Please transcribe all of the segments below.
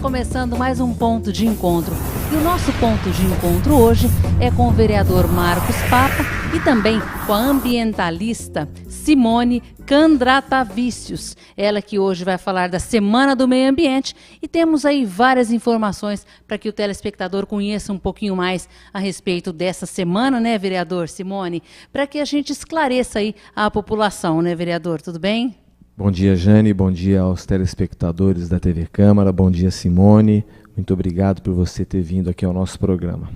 começando mais um Ponto de Encontro. E o nosso ponto de encontro hoje é com o vereador Marcos Papa e também com a ambientalista Simone Candratavicius. Ela que hoje vai falar da Semana do Meio Ambiente e temos aí várias informações para que o telespectador conheça um pouquinho mais a respeito dessa semana, né, vereador Simone? Para que a gente esclareça aí a população, né, vereador? Tudo bem? Bom dia, Jane. Bom dia aos telespectadores da TV Câmara. Bom dia, Simone. Muito obrigado por você ter vindo aqui ao nosso programa.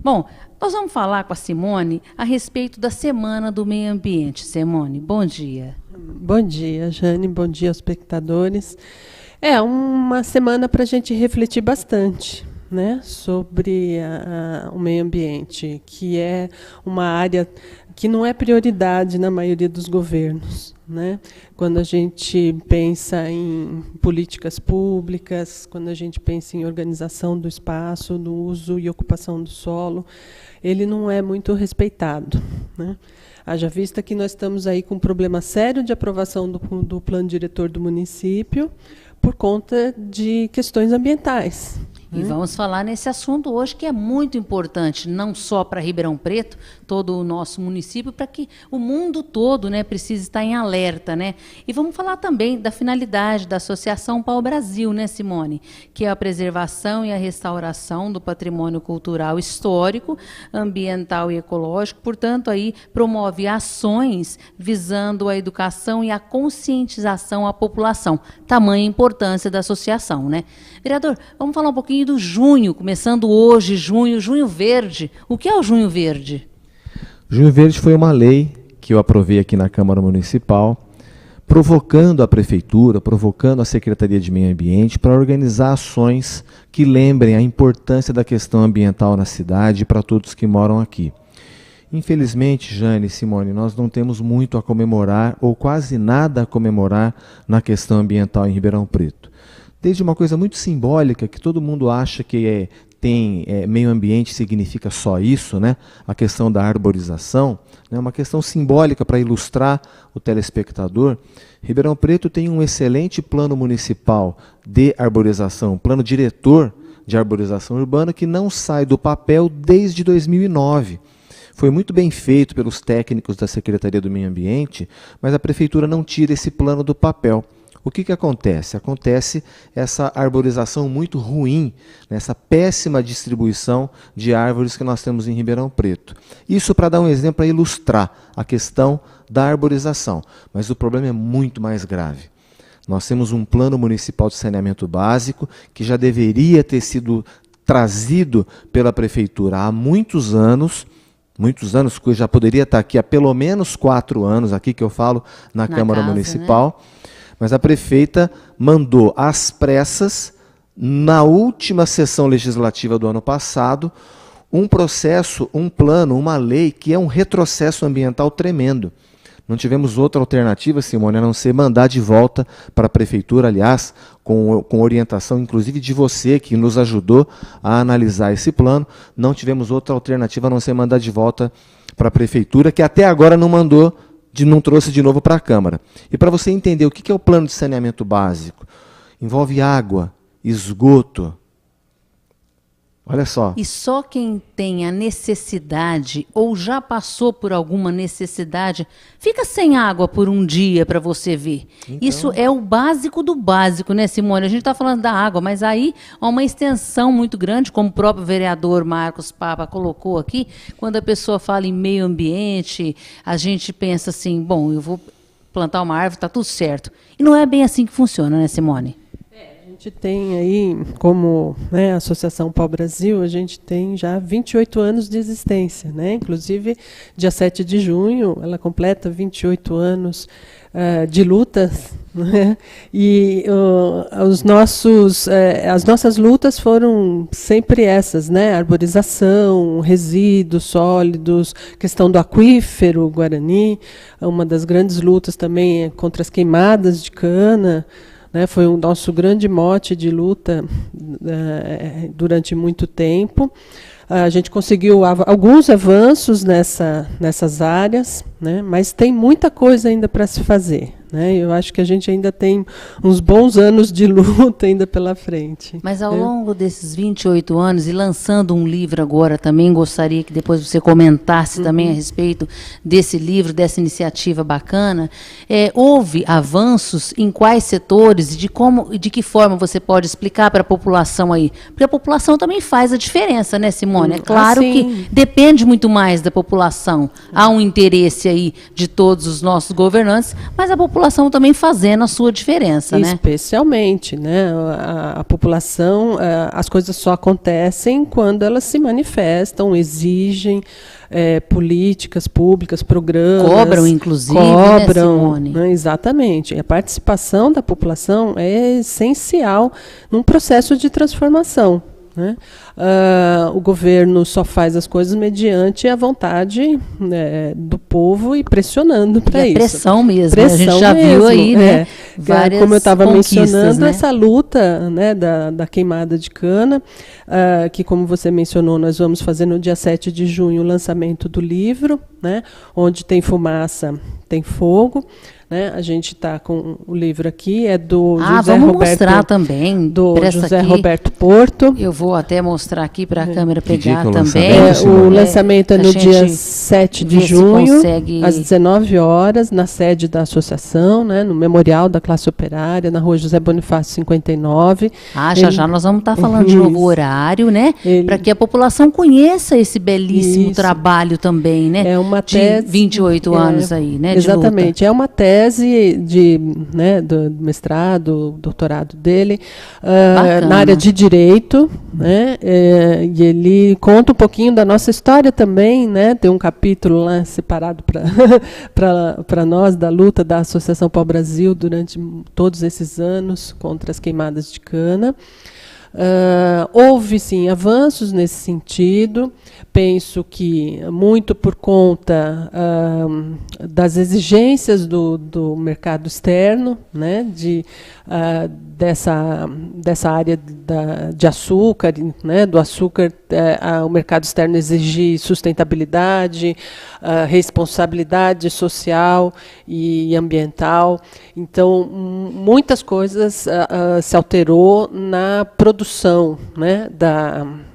Bom, nós vamos falar com a Simone a respeito da Semana do Meio Ambiente. Simone, bom dia. Bom dia, Jane. Bom dia aos espectadores. É uma semana para a gente refletir bastante, né, sobre o meio ambiente, que é uma área que não é prioridade na maioria dos governos, né? Quando a gente pensa em políticas públicas, quando a gente pensa em organização do espaço, no uso e ocupação do solo, ele não é muito respeitado, né? Haja vista que nós estamos aí com um problema sério de aprovação do plano diretor do município por conta de questões ambientais. E vamos falar nesse assunto hoje, que é muito importante, não só para Ribeirão Preto, todo o nosso município, para que o mundo todo, né, precise estar em alerta, né? E vamos falar também da finalidade da Associação Pau Brasil, né, Simone? Que é a preservação e a restauração do patrimônio cultural histórico, ambiental e ecológico. Portanto, aí promove ações visando a educação e a conscientização à população. Tamanha importância da associação, né? Vereador, vamos falar um pouquinho do junho, começando hoje, junho verde. O que é o junho verde? Junho verde foi uma lei que eu aprovei aqui na Câmara Municipal, provocando a Prefeitura, provocando a Secretaria de Meio Ambiente para organizar ações que lembrem a importância da questão ambiental na cidade para todos que moram aqui. Infelizmente, Jane e Simone, nós não temos muito a comemorar, ou quase nada a comemorar na questão ambiental em Ribeirão Preto. Desde uma coisa muito simbólica, que todo mundo acha que meio ambiente significa só isso, né? A questão da arborização, né? Uma questão simbólica para ilustrar o telespectador. Ribeirão Preto tem um excelente plano municipal de arborização, plano diretor de arborização urbana, que não sai do papel desde 2009. Foi muito bem feito pelos técnicos da Secretaria do Meio Ambiente, mas a Prefeitura não tira esse plano do papel. O que acontece? Acontece essa arborização muito ruim, essa péssima distribuição de árvores que nós temos em Ribeirão Preto. Isso para dar um exemplo, para ilustrar a questão da arborização. Mas o problema é muito mais grave. Nós temos um plano municipal de saneamento básico que já deveria ter sido trazido pela Prefeitura há muitos anos, que já poderia estar aqui há pelo menos 4 anos, aqui que eu falo na Câmara Municipal, né? Mas a prefeita mandou às pressas, na última sessão legislativa do ano passado, um processo, um plano, uma lei que é um retrocesso ambiental tremendo. Não tivemos outra alternativa, Simone, a não ser mandar de volta para a Prefeitura, aliás, com orientação, inclusive, de você, que nos ajudou a analisar esse plano. Não tivemos outra alternativa a não ser mandar de volta para a Prefeitura, que até agora não trouxe de novo para a Câmara. E para você entender o que é o plano de saneamento básico, envolve água, esgoto. Olha só. E só quem tem a necessidade ou já passou por alguma necessidade fica sem água por um dia para você ver. Então, isso é o básico do básico, né, Simone? A gente está falando da água, mas aí há uma extensão muito grande, como o próprio vereador Marcos Papa colocou aqui. Quando a pessoa fala em meio ambiente, a gente pensa assim, bom, eu vou plantar uma árvore, está tudo certo. E não é bem assim que funciona, né, Simone? A gente tem aí, como, né, a Associação Pau Brasil, a gente tem já 28 anos de existência, né? Inclusive, dia 7 de junho, ela completa 28 anos de lutas, né? E as nossas lutas foram sempre essas, né? Arborização, resíduos sólidos, questão do aquífero Guarani, uma das grandes lutas também é contra as queimadas de cana, né, foi o nosso grande mote de luta durante muito tempo. A gente conseguiu alguns avanços nessas áreas, né? Mas tem muita coisa ainda para se fazer, né? Eu acho que a gente ainda tem uns bons anos de luta ainda pela frente. Mas ao longo desses 28 anos, e lançando um livro agora também, gostaria que depois você comentasse também a respeito desse livro, dessa iniciativa bacana, houve avanços em quais setores e de que forma você pode explicar para a população aí? Porque a população também faz a diferença, né, Simone? É claro que depende muito mais da população. Há um interesse aí de todos os nossos governantes, mas a população também fazendo a sua diferença, né? Especialmente, né? A população, as coisas só acontecem quando elas se manifestam, exigem políticas públicas, programas. Cobram, inclusive, né, Simone? Né, exatamente. A participação da população é essencial num processo de transformação, né? O governo só faz as coisas mediante a vontade, né, do povo e pressionando para isso. Pressão mesmo. Pressão, a gente já viu aí, né? Várias como eu estava mencionando, né? Essa luta, né, da queimada de cana, que, como você mencionou, nós vamos fazer no dia 7 de junho o lançamento do livro, né, onde tem fumaça, tem fogo. Né? A gente está com o livro aqui, é do José vamos Roberto, mostrar também. do José Roberto Porto. Eu vou até mostrar aqui para a câmera pegar também. O lançamento é no dia 7 de junho, às 19 horas, na sede da associação, né, no Memorial da Classe Operária, na rua José Bonifácio 59. Já nós vamos estar falando de novo o horário, né? Para que a população conheça esse belíssimo trabalho também, né? É uma tese, de 28 anos aí, né? Exatamente, é uma tese né, do mestrado, doutorado dele, na área de direito, né, e ele conta um pouquinho da nossa história também, né, tem um capítulo lá separado para nós, da luta da Associação Pau Brasil durante todos esses anos contra as queimadas de cana. Houve, sim, avanços nesse sentido. Penso que muito por conta das exigências do mercado externo, né, dessa área de açúcar, né, do açúcar, o mercado externo exige sustentabilidade, responsabilidade social e ambiental. Então, muitas coisas se alterou na produção, né,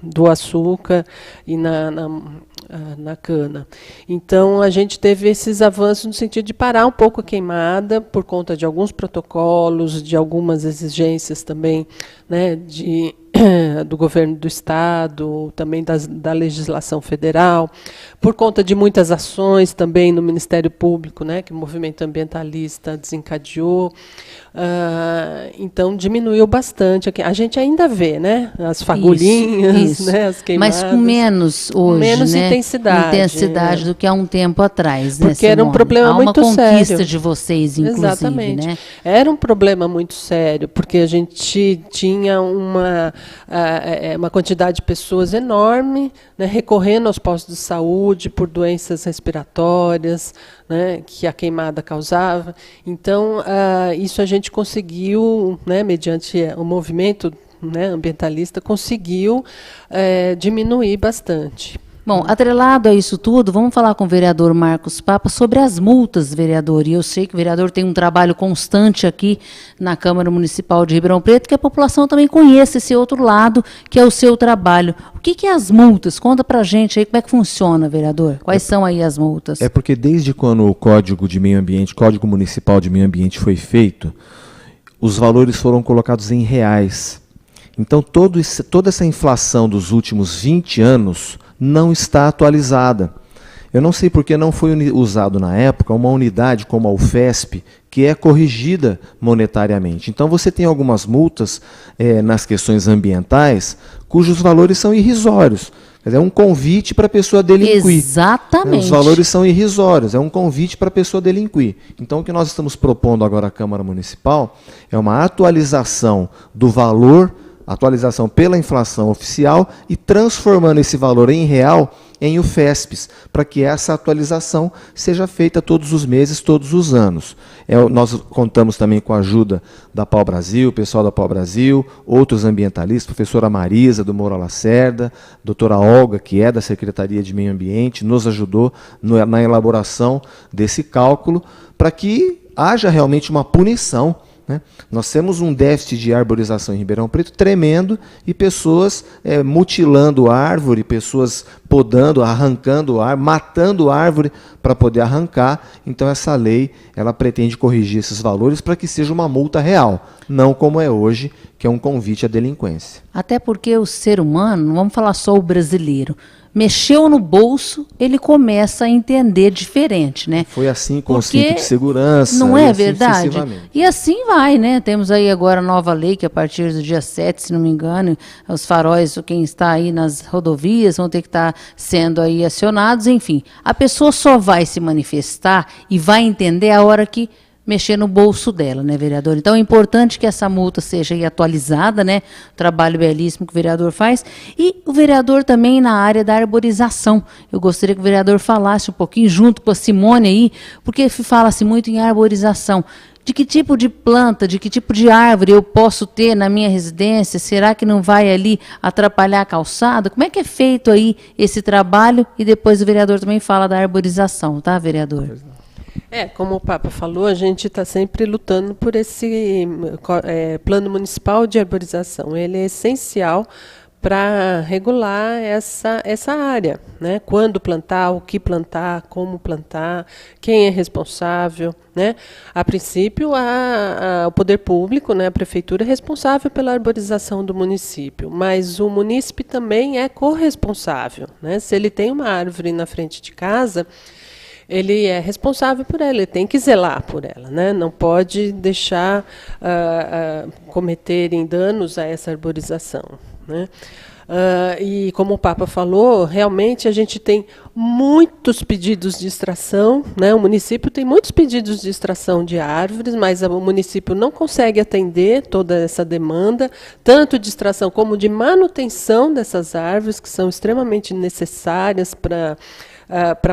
do açúcar e na cana. Então, a gente teve esses avanços no sentido de parar um pouco a queimada por conta de alguns protocolos, de algumas exigências também, né, do governo do Estado, também da legislação federal, por conta de muitas ações também no Ministério Público, né, que o movimento ambientalista desencadeou. Então, diminuiu bastante. A gente ainda vê, né, as fagulhinhas, isso. Né, as queimadas. Mas com menos hoje, menos, né, intensidade do que há um tempo atrás. Porque, né, Simone? Era um problema muito sério. Há uma conquista de vocês, inclusive. Exatamente. Né? Era um problema muito sério, porque a gente tinha uma quantidade de pessoas enorme, né, recorrendo aos postos de saúde por doenças respiratórias, né, que a queimada causava. Então, isso a gente conseguiu, né, mediante o movimento, né, ambientalista, conseguiu diminuir bastante. Bom, atrelado a isso tudo, vamos falar com o vereador Marcos Papa sobre as multas, vereador. E eu sei que o vereador tem um trabalho constante aqui na Câmara Municipal de Ribeirão Preto, que a população também conheça esse outro lado, que é o seu trabalho. O que é as multas? Conta pra gente aí como é que funciona, vereador. Quais são aí as multas? É porque desde quando o Código de Meio Ambiente, Código Municipal de Meio Ambiente foi feito, os valores foram colocados em reais. Então, toda essa inflação dos últimos 20 anos não está atualizada. Eu não sei porque não foi usado na época uma unidade como a UFESP, que é corrigida monetariamente. Então você tem algumas multas nas questões ambientais, cujos valores são irrisórios. Quer dizer, é um convite para a pessoa delinquir. Exatamente. Os valores são irrisórios, é um convite para a pessoa delinquir. Então o que nós estamos propondo agora à Câmara Municipal é uma atualização do valor atualização pela inflação oficial e transformando esse valor em real em UFESPs, para que essa atualização seja feita todos os meses, todos os anos. Nós contamos também com a ajuda da Pau Brasil, o pessoal da Pau Brasil, outros ambientalistas, professora Marisa, do Moura Lacerda, doutora Olga, que é da Secretaria de Meio Ambiente, nos ajudou na elaboração desse cálculo, para que haja realmente uma punição. Nós temos um déficit de arborização em Ribeirão Preto tremendo e pessoas mutilando árvore, pessoas podando, arrancando árvore, matando árvore para poder arrancar. Então essa lei ela pretende corrigir esses valores para que seja uma multa real, não como é hoje, que é um convite à delinquência. Até porque o ser humano, não vamos falar só o brasileiro, mexeu no bolso, ele começa a entender diferente, né? Foi assim com o cinto de segurança. Não é assim verdade? E assim vai, né? Temos aí agora a nova lei, que a partir do dia 7, se não me engano, os faróis, quem está aí nas rodovias, vão ter que estar sendo aí acionados, enfim. A pessoa só vai se manifestar e vai entender a hora que mexer no bolso dela, né, vereador? Então é importante que essa multa seja aí atualizada, né? O trabalho belíssimo que o vereador faz. E o vereador também na área da arborização. Eu gostaria que o vereador falasse um pouquinho, junto com a Simone aí, porque fala-se muito em arborização. De que tipo de planta, de que tipo de árvore eu posso ter na minha residência? Será que não vai ali atrapalhar a calçada? Como é que é feito aí esse trabalho? E depois o vereador também fala da arborização, tá, vereador? Como o Papa falou, a gente está sempre lutando por esse plano municipal de arborização. Ele é essencial para regular essa área, né? Quando plantar, o que plantar, como plantar, quem é responsável, né? A princípio, o poder público, né, a prefeitura é responsável pela arborização do município, mas o munícipe também é corresponsável, né? Se ele tem uma árvore na frente de casa, ele é responsável por ela, ele tem que zelar por ela, né? Não pode deixar cometerem danos a essa arborização, né? E como o Papa falou, realmente a gente tem muitos pedidos de extração, né? O município tem muitos pedidos de extração de árvores, mas o município não consegue atender toda essa demanda, tanto de extração como de manutenção dessas árvores, que são extremamente necessárias para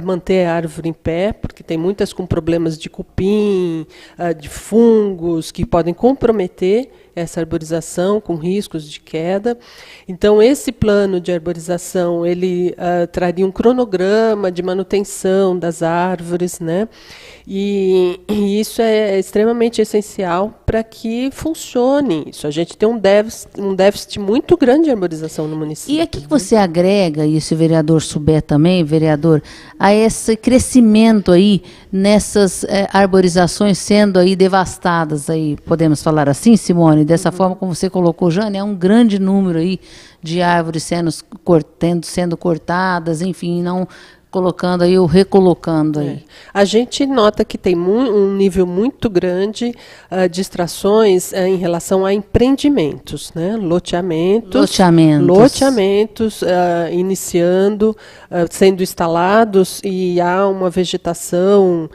manter a árvore em pé, porque tem muitas com problemas de cupim, de fungos, que podem comprometer essa arborização, com riscos de queda. Então, esse plano de arborização, ele traria um cronograma de manutenção das árvores, né? E isso é extremamente essencial para que funcione isso. A gente tem um déficit muito grande de arborização no município. E aqui que você agrega, e se o vereador souber também, vereador, a esse crescimento aí nessas arborizações sendo aí devastadas, aí, podemos falar assim, Simone, dessa forma como você colocou, Jane, é um grande número aí de árvores sendo cortadas, enfim, não colocando aí ou recolocando aí. A gente nota que tem um nível muito grande de extrações em relação a empreendimentos, né? Loteamentos iniciando, sendo instalados, e há uma vegetação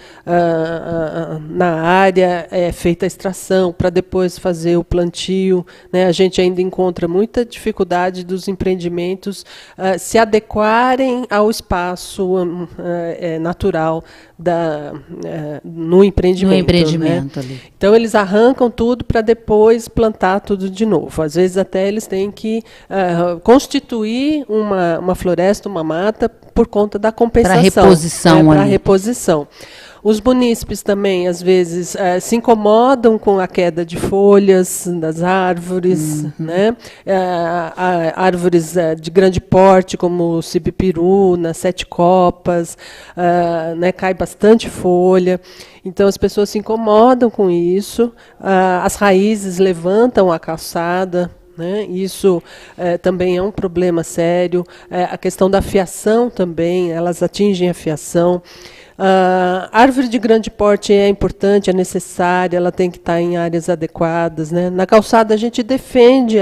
na área, feita a extração para depois fazer o plantio, né? A gente ainda encontra muita dificuldade dos empreendimentos se adequarem ao espaço natural no empreendimento. No empreendimento, né? ali. Então, eles arrancam tudo para depois plantar tudo de novo. Às vezes, até eles têm que constituir uma floresta, uma mata, por conta da compensação. Para reposição. Para reposição. Os munícipes também, às vezes, se incomodam com a queda de folhas das árvores, né? Árvores de grande porte, como o cibipiruna, sete copas, né? Cai bastante folha. Então, as pessoas se incomodam com isso, as raízes levantam a calçada, né? Isso também é um problema sério. A questão da fiação também, elas atingem a fiação. Árvore de grande porte é importante, é necessária, ela tem que estar em áreas adequadas, né? Na calçada a gente defende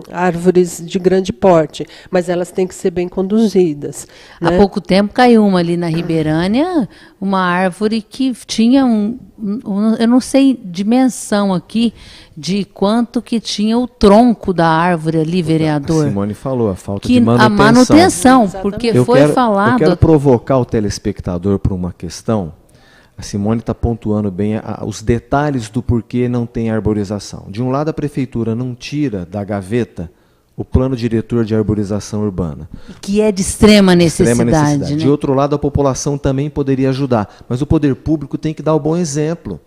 árvores de grande porte, mas elas têm que ser bem conduzidas. Há pouco tempo caiu uma ali na Ribeirânia, uma árvore que tinha eu não sei dimensão aqui de quanto que tinha o tronco da árvore ali, vereador. A Simone falou, a falta que de manutenção. A manutenção, porque falado... Eu quero provocar o telespectador para uma questão. A Simone está pontuando bem os detalhes do porquê não tem arborização. De um lado, a prefeitura não tira da gaveta o plano diretor de arborização urbana. Que é de extrema necessidade. Né? De outro lado, a população também poderia ajudar, mas o poder público tem que dar o bom exemplo.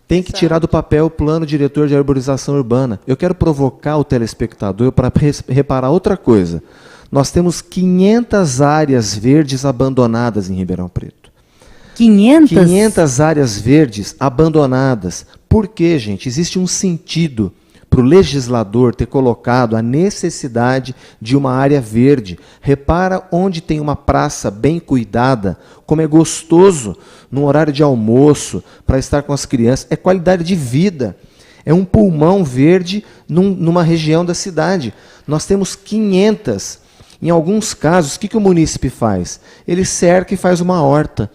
Tem que tirar do papel o plano diretor de arborização urbana. Eu quero provocar o telespectador para reparar outra coisa. Nós temos 500 áreas verdes abandonadas em Ribeirão Preto. 500 áreas verdes abandonadas. Por quê, gente? Existe um sentido para o legislador ter colocado a necessidade de uma área verde. Repara onde tem uma praça bem cuidada, como é gostoso, num horário de almoço, para estar com as crianças. É qualidade de vida. É um pulmão verde numa região da cidade. Nós temos 500. Em alguns casos, o que o munícipe faz? Ele cerca e faz uma horta.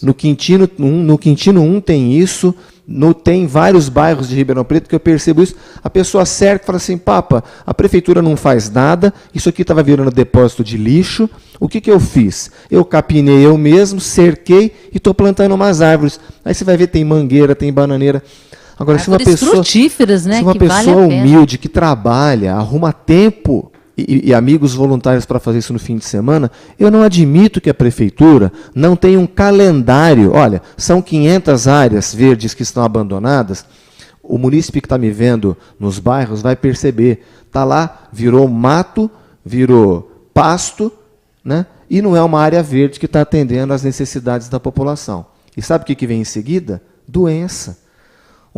No Quintino 1 tem isso, tem vários bairros de Ribeirão Preto que eu percebo isso. A pessoa cerca e fala assim, Papa, a prefeitura não faz nada, isso aqui estava virando depósito de lixo, o que eu fiz? Eu capinei eu mesmo, cerquei e estou plantando umas árvores. Aí você vai ver, tem mangueira, tem bananeira. Agora, se uma pessoa, né, se uma pessoa humilde, que trabalha, arruma tempo e amigos voluntários para fazer isso no fim de semana, eu não admito que a prefeitura não tenha um calendário. Olha, são 500 áreas verdes que estão abandonadas. O munícipe que está me vendo nos bairros vai perceber. Está lá, virou mato, virou pasto, né? E não é uma área verde que está atendendo às necessidades da população. E sabe o que vem em seguida? Doença.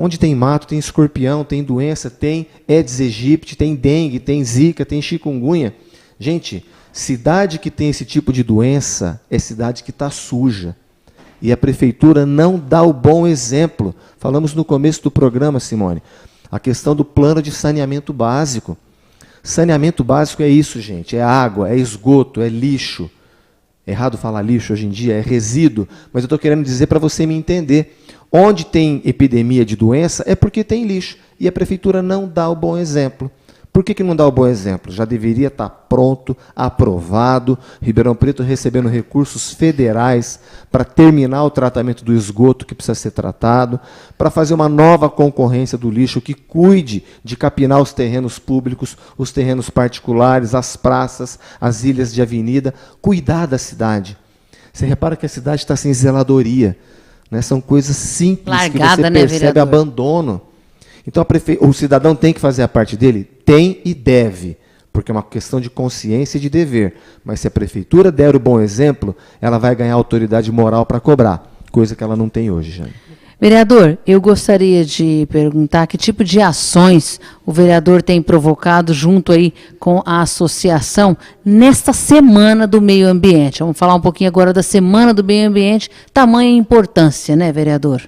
Onde tem mato, tem escorpião, tem doença, tem Aedes aegypti, tem dengue, tem zika, tem chikungunya. Gente, cidade que tem esse tipo de doença é cidade que está suja. E a prefeitura não dá o bom exemplo. Falamos no começo do programa, Simone, a questão do plano de saneamento básico. Saneamento básico é isso, gente, é água, é esgoto, é lixo. É errado falar lixo hoje em dia, é resíduo, mas eu estou querendo dizer para você me entender. Onde tem epidemia de doença é porque tem lixo. E a prefeitura não dá o bom exemplo. Por que não dá o bom exemplo? Já deveria estar pronto, aprovado, Ribeirão Preto recebendo recursos federais para terminar o tratamento do esgoto que precisa ser tratado, para fazer uma nova concorrência do lixo que cuide de capinar os terrenos públicos, os terrenos particulares, as praças, as ilhas de avenida, cuidar da cidade. Você repara que a cidade está sem zeladoria. Né, são coisas simples. Largada, que você percebe abandono. Então o cidadão tem que fazer a parte dele? Tem e deve, porque é uma questão de consciência e de dever. Mas se a prefeitura der o bom exemplo, ela vai ganhar autoridade moral para cobrar, coisa que ela não tem hoje, Jane. Vereador, eu gostaria de perguntar que tipo de ações o vereador tem provocado junto aí com a associação nesta Semana do Meio Ambiente. Vamos falar um pouquinho agora da Semana do Meio Ambiente, tamanha importância, né, vereador?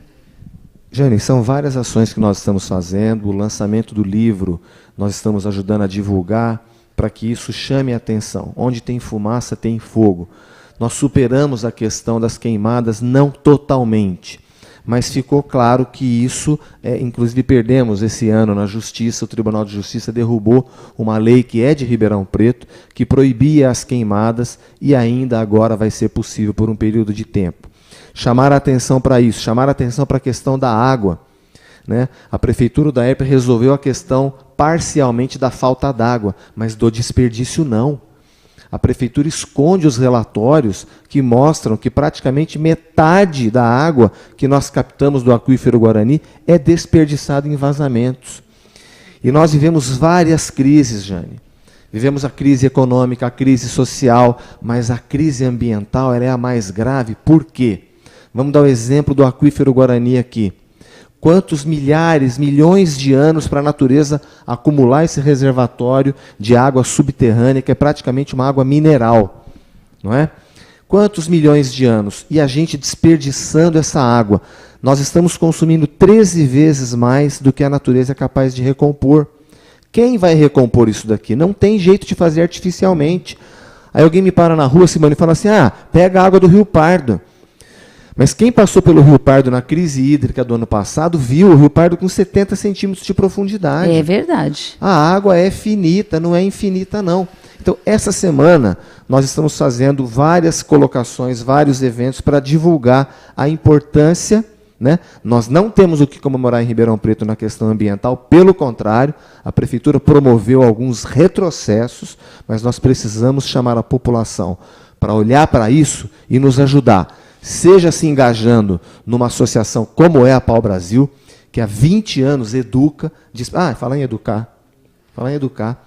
Jane, são várias ações que nós estamos fazendo, o lançamento do livro, nós estamos ajudando a divulgar para que isso chame a atenção. Onde tem fumaça, tem fogo. Nós superamos a questão das queimadas, não totalmente. Mas ficou claro que isso, inclusive perdemos esse ano na Justiça, o Tribunal de Justiça derrubou uma lei que é de Ribeirão Preto, que proibia as queimadas e ainda agora vai ser possível por um período de tempo. Chamar a atenção para isso, chamar a atenção para a questão da água. Né? A Prefeitura da ERP resolveu a questão parcialmente da falta d'água, mas do desperdício não. A Prefeitura esconde os relatórios que mostram que praticamente metade da água que nós captamos do aquífero Guarani é desperdiçada em vazamentos. E nós vivemos várias crises, Jane. Vivemos a crise econômica, a crise social, mas a crise ambiental ela é a mais grave. Por quê? Vamos dar o exemplo do aquífero Guarani aqui. Quantos milhares, milhões de anos para a natureza acumular esse reservatório de água subterrânea, que é praticamente uma água mineral, não é? Quantos milhões de anos? E a gente desperdiçando essa água. Nós estamos consumindo 13 vezes mais do que a natureza é capaz de recompor. Quem vai recompor isso daqui? Não tem jeito de fazer artificialmente. Aí alguém me para na rua, Simone, e fala assim, pega a água do Rio Pardo. Mas quem passou pelo Rio Pardo na crise hídrica do ano passado, viu o Rio Pardo com 70 centímetros de profundidade. É verdade. A água é finita, não é infinita, não. Então, essa semana, nós estamos fazendo várias colocações, vários eventos para divulgar a importância, né? Nós não temos o que comemorar em Ribeirão Preto na questão ambiental, pelo contrário, a Prefeitura promoveu alguns retrocessos, mas nós precisamos chamar a população para olhar para isso e nos ajudar, seja se engajando numa associação como é a Pau Brasil, que há 20 anos educa, falar em educar,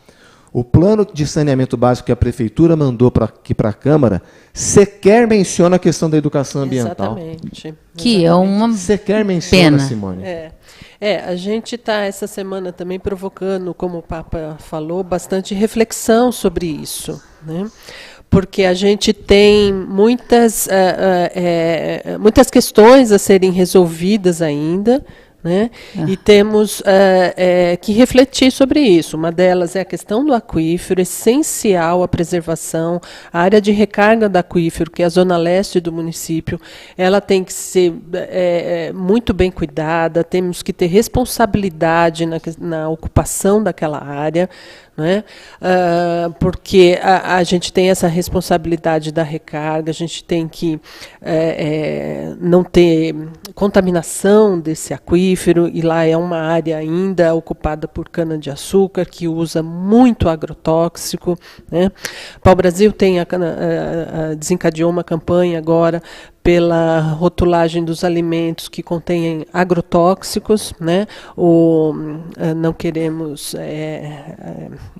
o plano de saneamento básico que a Prefeitura mandou aqui para a Câmara sequer menciona a questão da educação ambiental. Exatamente. Que é uma sequer menciona, pena. Simone. A gente está essa semana também provocando, como o Papa falou, bastante reflexão sobre isso, né? Porque a gente tem muitas questões a serem resolvidas ainda, né? E temos que refletir sobre isso. Uma delas é a questão do aquífero, essencial a preservação. A área de recarga do aquífero, que é a zona leste do município, ela tem que ser muito bem cuidada, temos que ter responsabilidade na ocupação daquela área, né? Porque a gente tem essa responsabilidade da recarga, a gente tem que não ter contaminação desse aquífero, e lá é uma área ainda ocupada por cana-de-açúcar, que usa muito agrotóxico, né? Pau Brasil desencadeou uma campanha agora pela rotulagem dos alimentos que contêm agrotóxicos, né? Não queremos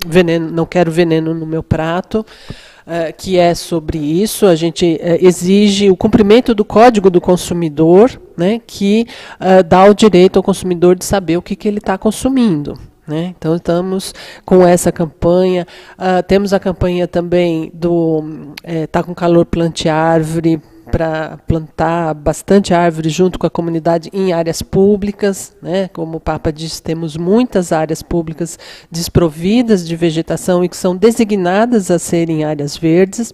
veneno, não quero veneno no meu prato, que é sobre isso. A gente exige o cumprimento do Código do Consumidor, né? Que dá o direito ao consumidor de saber o que ele está consumindo, né? Então, estamos com essa campanha. Temos a campanha também do Tá com Calor, Plante Árvore, para plantar bastante árvore junto com a comunidade em áreas públicas, né? Como o Papa disse, temos muitas áreas públicas desprovidas de vegetação e que são designadas a serem áreas verdes.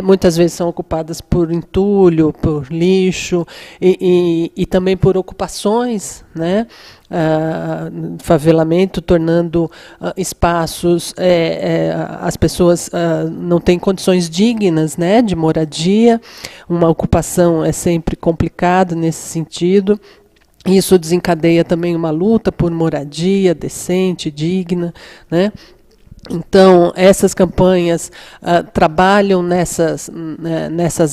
Muitas vezes são ocupadas por entulho, por lixo e também por ocupações, né? Favelamento, tornando espaços, as pessoas não têm condições dignas, né, de moradia. Uma ocupação é sempre complicada nesse sentido. Isso desencadeia também uma luta por moradia decente, digna, né? Então, essas campanhas trabalham nessas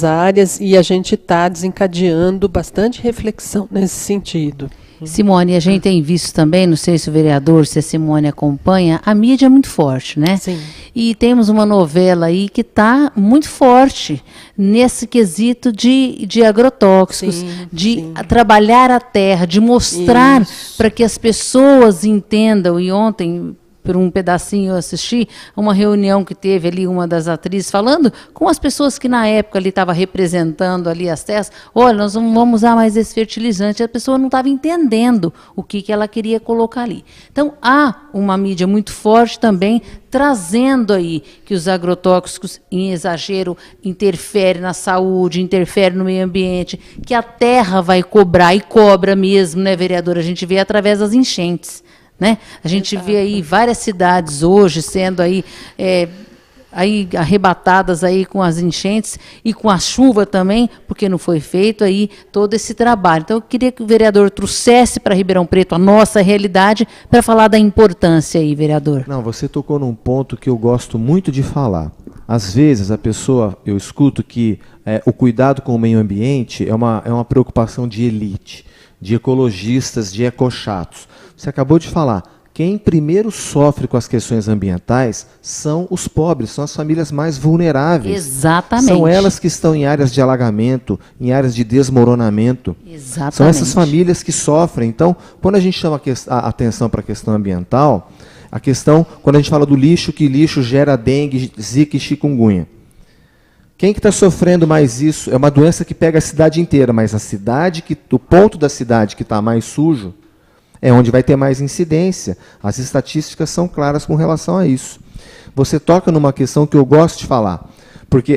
áreas, e a gente está desencadeando bastante reflexão nesse sentido. Simone, a gente tem visto também, não sei se o vereador, se a Simone acompanha, a mídia é muito forte, né? Sim. E temos uma novela aí que está muito forte nesse quesito de agrotóxicos, sim. Trabalhar a terra, de mostrar para que as pessoas entendam. E ontem, por um pedacinho, eu assisti uma reunião que teve ali uma das atrizes falando com as pessoas que na época ali estava representando ali as terras. Olha, nós não vamos usar mais esse fertilizante. A pessoa não estava entendendo o que ela queria colocar ali. Então, há uma mídia muito forte também trazendo aí que os agrotóxicos em exagero interferem na saúde, interferem no meio ambiente, que a terra vai cobrar, e cobra mesmo, né, vereadora? A gente vê através das enchentes, né? A gente vê aí várias cidades hoje sendo aí arrebatadas aí com as enchentes e com a chuva também, porque não foi feito aí todo esse trabalho. Então, eu queria que o vereador trouxesse para Ribeirão Preto a nossa realidade para falar da importância aí, vereador. Não, você tocou num ponto que eu gosto muito de falar. Às vezes, eu escuto que o cuidado com o meio ambiente é uma preocupação de elite, de ecologistas, de ecochatos. Você acabou de falar, quem primeiro sofre com as questões ambientais são os pobres, são as famílias mais vulneráveis. Exatamente. São elas que estão em áreas de alagamento, em áreas de desmoronamento. Exatamente. São essas famílias que sofrem. Então, quando a gente chama a atenção para a questão ambiental, quando a gente fala do lixo, que lixo gera dengue, zika e chikungunya. Quem que está sofrendo mais isso? É uma doença que pega a cidade inteira, mas o ponto da cidade que está mais sujo é onde vai ter mais incidência. As estatísticas são claras com relação a isso. Você toca numa questão que eu gosto de falar, porque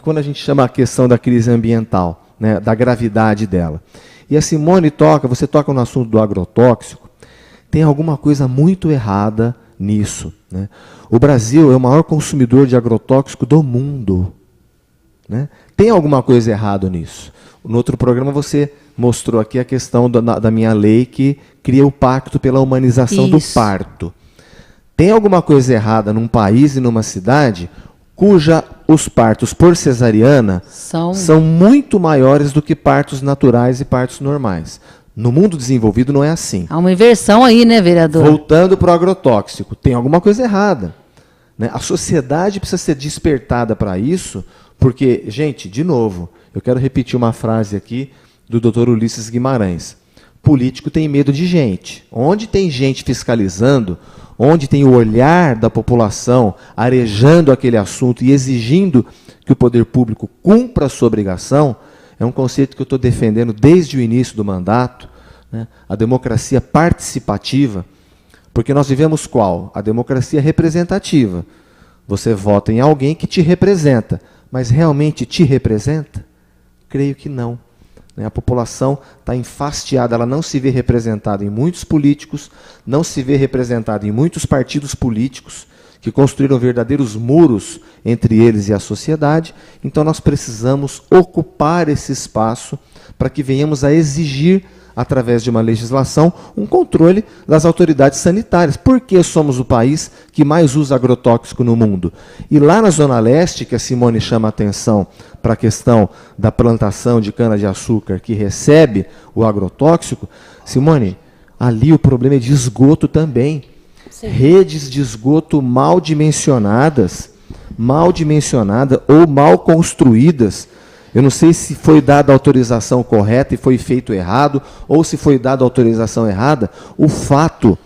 quando a gente chama a questão da crise ambiental, né, da gravidade dela. E a Simone você toca no assunto do agrotóxico, tem alguma coisa muito errada nisso, né? O Brasil é o maior consumidor de agrotóxico do mundo, né? Tem alguma coisa errada nisso. No outro programa você mostrou aqui a questão da minha lei que cria o pacto pela humanização do parto. Tem alguma coisa errada num país e numa cidade cuja os partos por cesariana são muito maiores do que partos naturais e partos normais. No mundo desenvolvido não é assim. Há uma inversão aí, né, vereador? Voltando para o agrotóxico, tem alguma coisa errada, né? A sociedade precisa ser despertada para isso, porque, gente, de novo, eu quero repetir uma frase aqui do Dr. Ulisses Guimarães. Político tem medo de gente. Onde tem gente fiscalizando, onde tem o olhar da população arejando aquele assunto e exigindo que o poder público cumpra a sua obrigação, é um conceito que eu estou defendendo desde o início do mandato, né? A democracia participativa, porque nós vivemos qual? A democracia representativa. Você vota em alguém que te representa, mas realmente te representa? Creio que não. A população está enfastiada, ela não se vê representada em muitos políticos, não se vê representada em muitos partidos políticos que construíram verdadeiros muros entre eles e a sociedade. Então nós precisamos ocupar esse espaço para que venhamos a exigir, através de uma legislação, um controle das autoridades sanitárias. Por que somos o país que mais usa agrotóxico no mundo? E lá na Zona Leste, que a Simone chama a atenção para a questão da plantação de cana-de-açúcar que recebe o agrotóxico, Simone, ali o problema é de esgoto também. Sim. Redes de esgoto mal dimensionadas ou mal construídas. Eu não sei se foi dada a autorização correta e foi feito errado, ou se foi dada a autorização errada. O fato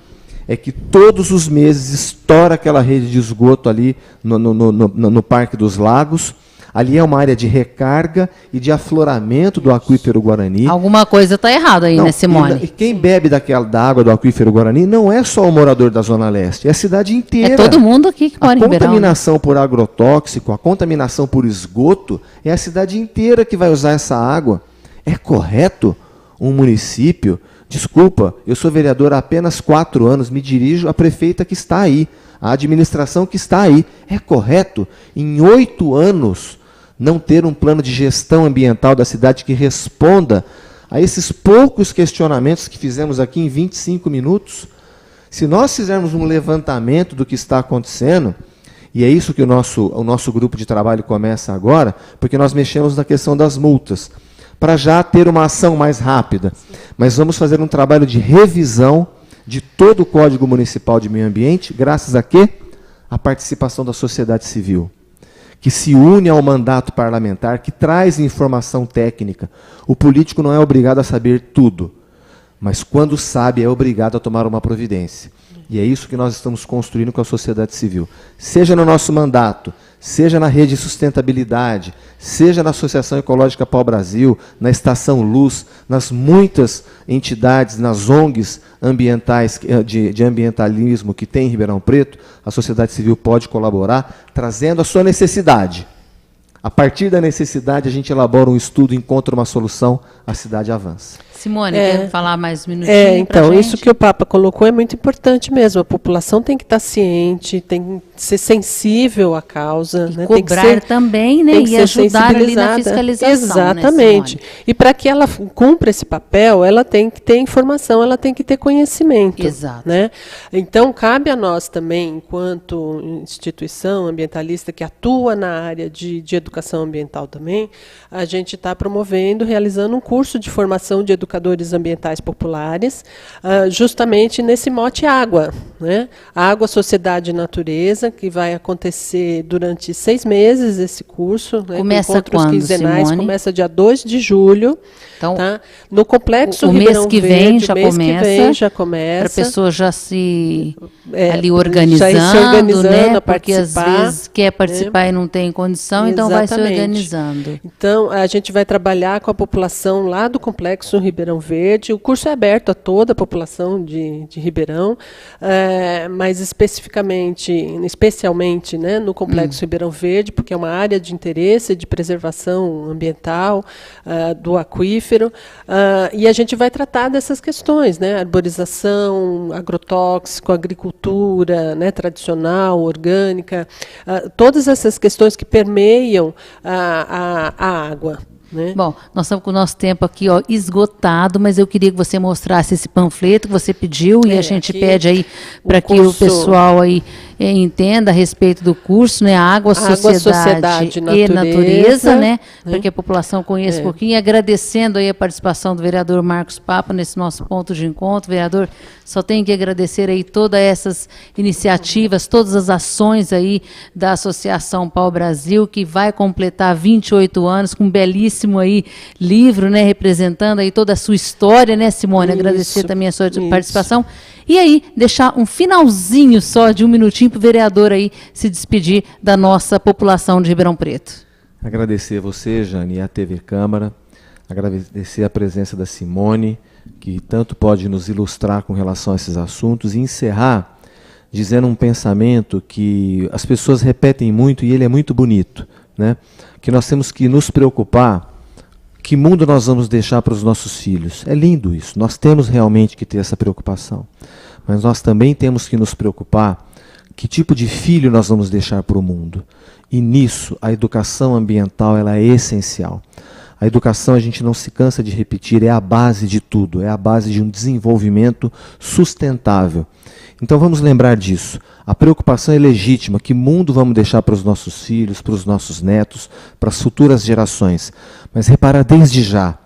é que todos os meses estoura aquela rede de esgoto ali no Parque dos Lagos. Ali é uma área de recarga e de afloramento do aquífero Guarani. Alguma coisa está errada aí, né, Simone? E quem bebe da água do aquífero Guarani não é só o morador da Zona Leste, é a cidade inteira. É todo mundo aqui que mora em Ribeirão. A contaminação por agrotóxico, a contaminação por esgoto, é a cidade inteira que vai usar essa água. É correto um município... Desculpa, eu sou vereador há apenas 4 anos, me dirijo à prefeita que está aí, à administração que está aí. É correto, em 8 anos... não ter um plano de gestão ambiental da cidade que responda a esses poucos questionamentos que fizemos aqui em 25 minutos? Se nós fizermos um levantamento do que está acontecendo, e é isso que o nosso grupo de trabalho começa agora, porque nós mexemos na questão das multas, para já ter uma ação mais rápida. Mas vamos fazer um trabalho de revisão de todo o Código Municipal de Meio Ambiente, graças a quê? A participação da sociedade civil, que se une ao mandato parlamentar, que traz informação técnica. O político não é obrigado a saber tudo, mas quando sabe, é obrigado a tomar uma providência. E é isso que nós estamos construindo com a sociedade civil. Seja no nosso mandato, seja na Rede de Sustentabilidade, seja na Associação Ecológica Pau Brasil, na Estação Luz, nas muitas entidades, nas ONGs ambientais, de ambientalismo que tem em Ribeirão Preto, a sociedade civil pode colaborar, trazendo a sua necessidade. A partir da necessidade, a gente elabora um estudo, encontra uma solução, a cidade avança. Simone, quer falar mais um minutinho? Então, isso que o Papa colocou é muito importante mesmo. A população tem que estar ciente, tem que ser sensível à causa. E cobrar tem que ser, também, né? E ajudar ali na fiscalização. Exatamente. Né, e para que ela cumpra esse papel, ela tem que ter informação, ela tem que ter conhecimento. Exato. Né? Então, cabe a nós também, enquanto instituição ambientalista que atua na área de educação ambiental também, a gente está promovendo, realizando um curso de formação de educadores ambientais populares, justamente nesse mote água, né? Água, sociedade e natureza, que vai acontecer durante 6 meses esse curso. Né? Começa encontros quando, quinzenais, Simone? Começa dia 2 de julho. Então, tá? No Complexo o Ribeirão mês que Verde, vem já começa. Para a pessoa já se ali organizando, né? Porque às vezes quer participar e não tem condição, então vai se organizando. Então, a gente vai trabalhar com a população lá do Complexo Ribeirão Verde. O curso é aberto a toda a população de Ribeirão. mais especialmente, né, no Complexo Ribeirão Verde, porque é uma área de interesse de preservação ambiental do aquífero, e a gente vai tratar dessas questões, né, arborização, agrotóxico, agricultura, né, tradicional, orgânica, todas essas questões que permeiam a água. Né? Bom, nós estamos com o nosso tempo aqui esgotado, mas eu queria que você mostrasse esse panfleto que você pediu e a gente pede aí para que o pessoal aí entenda a respeito do curso, né? Água, Sociedade e Natureza, né? Para que a população conheça um pouquinho. E agradecendo aí a participação do vereador Marcos Papa nesse nosso ponto de encontro. Vereador, só tenho que agradecer aí todas essas iniciativas, todas as ações aí da Associação Pau Brasil, que vai completar 28 anos com um belíssimo aí livro, né? Representando aí toda a sua história, né, Simone? Agradecer também a sua participação. E aí, deixar um finalzinho só de um minutinho para o vereador aí se despedir da nossa população de Ribeirão Preto. Agradecer a você, Jane, e a TV Câmara. Agradecer a presença da Simone, que tanto pode nos ilustrar com relação a esses assuntos. E encerrar dizendo um pensamento que as pessoas repetem muito e ele é muito bonito, né? Que nós temos que nos preocupar que mundo nós vamos deixar para os nossos filhos. É lindo isso, nós temos realmente que ter essa preocupação. Mas nós também temos que nos preocupar que tipo de filho nós vamos deixar para o mundo. E nisso, a educação ambiental ela é essencial. A educação, a gente não se cansa de repetir, é a base de tudo, é a base de um desenvolvimento sustentável. Então vamos lembrar disso. A preocupação é legítima, que mundo vamos deixar para os nossos filhos, para os nossos netos, para as futuras gerações. Mas repara desde já,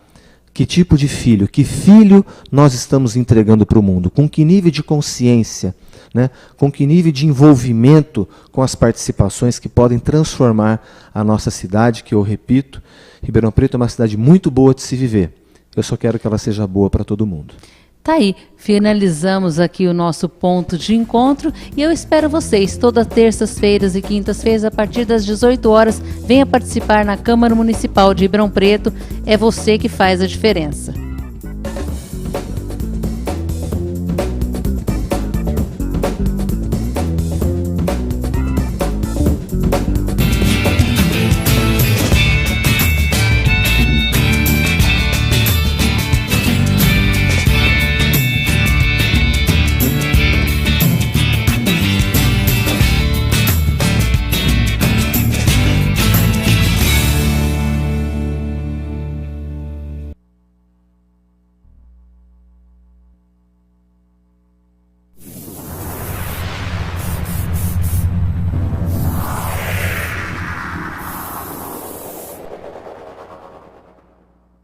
que tipo de filho, que filho nós estamos entregando para o mundo, com que nível de consciência, né? Com que nível de envolvimento com as participações que podem transformar a nossa cidade, que eu repito, Ribeirão Preto é uma cidade muito boa de se viver. Eu só quero que ela seja boa para todo mundo. Tá aí, finalizamos aqui o nosso ponto de encontro e eu espero vocês todas terças-feiras e quintas-feiras a partir das 18 horas. Venha participar na Câmara Municipal de Ribeirão Preto, é você que faz a diferença.